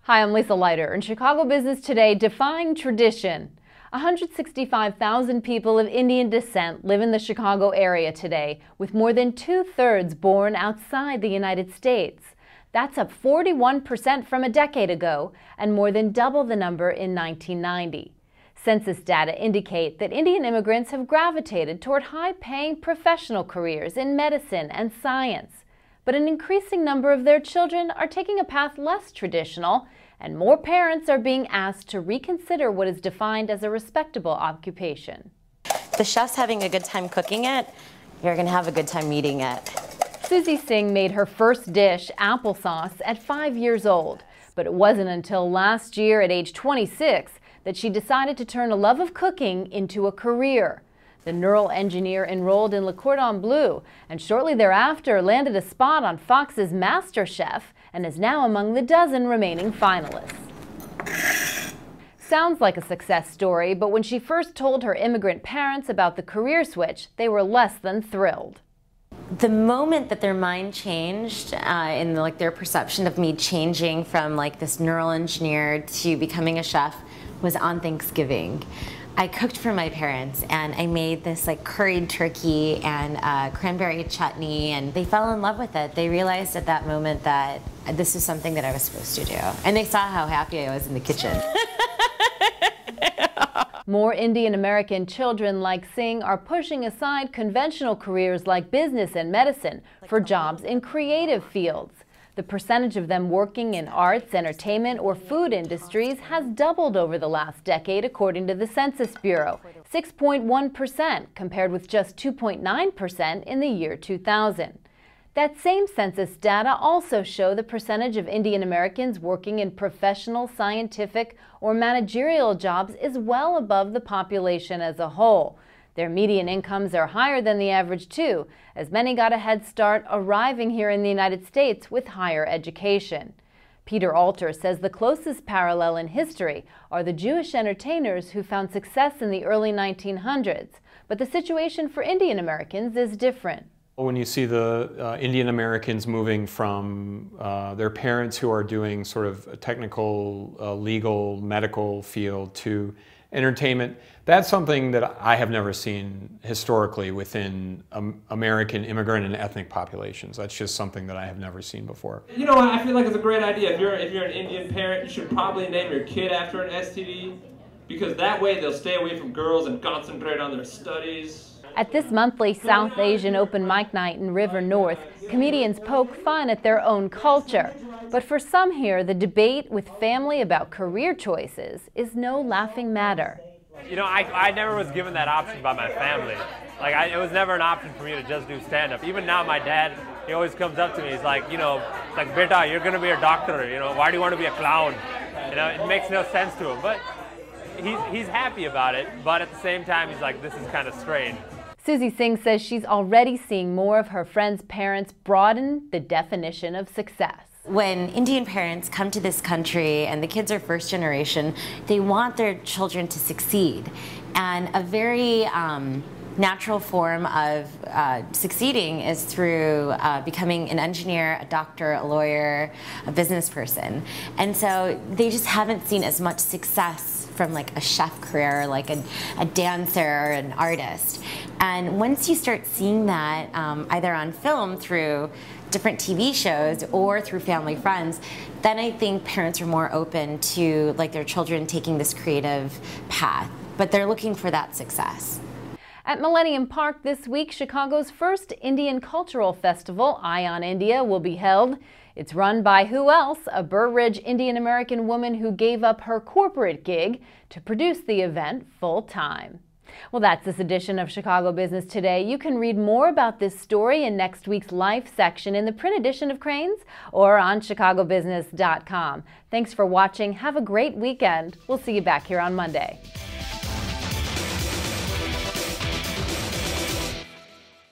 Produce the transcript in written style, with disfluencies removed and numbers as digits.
Hi, I'm Lisa Leiter. In Chicago Business Today, defying tradition. 165,000 people of Indian descent live in the Chicago area today, with more than 2/3 born outside the United States. That's up 41% from a decade ago, and more than double the number in 1990. Census data indicate that Indian immigrants have gravitated toward high-paying professional careers in medicine and science. But an increasing number of their children are taking a path less traditional, and more parents are being asked to reconsider what is defined as a respectable occupation. The chef's having a good time cooking it, you're going to have a good time eating it. Susie Singh made her first dish, applesauce, at 5 years old. But it wasn't until last year at age 26 that she decided to turn a love of cooking into a career. The neural engineer enrolled in Le Cordon Bleu and shortly thereafter landed a spot on Fox's MasterChef and is now among the dozen remaining finalists. Sounds like a success story, but when she first told her immigrant parents about the career switch, they were less than thrilled. The moment that their mind changed in their perception of me changing from this neural engineer to becoming a chef was on Thanksgiving. I cooked for my parents and I made this curried turkey and cranberry chutney, and they fell in love with it. They realized at that moment that this was something that I was supposed to do. And they saw how happy I was in the kitchen. More Indian American children like Singh are pushing aside conventional careers like business and medicine for jobs in creative fields. The percentage of them working in arts, entertainment, or food industries has doubled over the last decade, according to the Census Bureau, 6.1% compared with just 2.9% in the year 2000. That same census data also show the percentage of Indian Americans working in professional, scientific, or managerial jobs is well above the population as a whole. Their median incomes are higher than the average, too, as many got a head start arriving here in the United States with higher education. Peter Alter says the closest parallel in history are the Jewish entertainers who found success in the early 1900s. But the situation for Indian Americans is different. When you see the Indian Americans moving from their parents who are doing sort of a technical, legal, medical field to entertainment, that's something that I have never seen historically within American immigrant and ethnic populations. That's just something that I have never seen before. You know, I feel like it's a great idea. If you're an Indian parent, you should probably name your kid after an STD, because that way they'll stay away from girls and concentrate on their studies. At this monthly South Asian open mic night in River North, comedians poke fun at their own culture. But for some here, the debate with family about career choices is no laughing matter. You know, I never was given that option by my family. It was never an option for me to just do stand-up. Even now, my dad, he always comes up to me. He's like, Beta, you're going to be a doctor. Why do you want to be a clown? It makes no sense to him. But he's happy about it. But at the same time, he's like, this is kind of strange. Susie Singh says she's already seeing more of her friends' parents broaden the definition of success. When Indian parents come to this country and the kids are first generation, they want their children to succeed. And a very natural form of succeeding is through becoming an engineer, a doctor, a lawyer, a business person. And so they just haven't seen as much success from a chef career, a dancer or an artist. And once you start seeing that either on film through different TV shows or through family friends, then I think parents are more open to their children taking this creative path, but they're looking for that success. At Millennium Park this week, Chicago's first Indian cultural festival, Eye on India, will be held. It's run by who else? A Burr Ridge Indian American woman who gave up her corporate gig to produce the event full-time. Well, that's this edition of Chicago Business Today. You can read more about this story in next week's Life section in the print edition of Crain's or on chicagobusiness.com. Thanks for watching. Have a great weekend. We'll see you back here on Monday.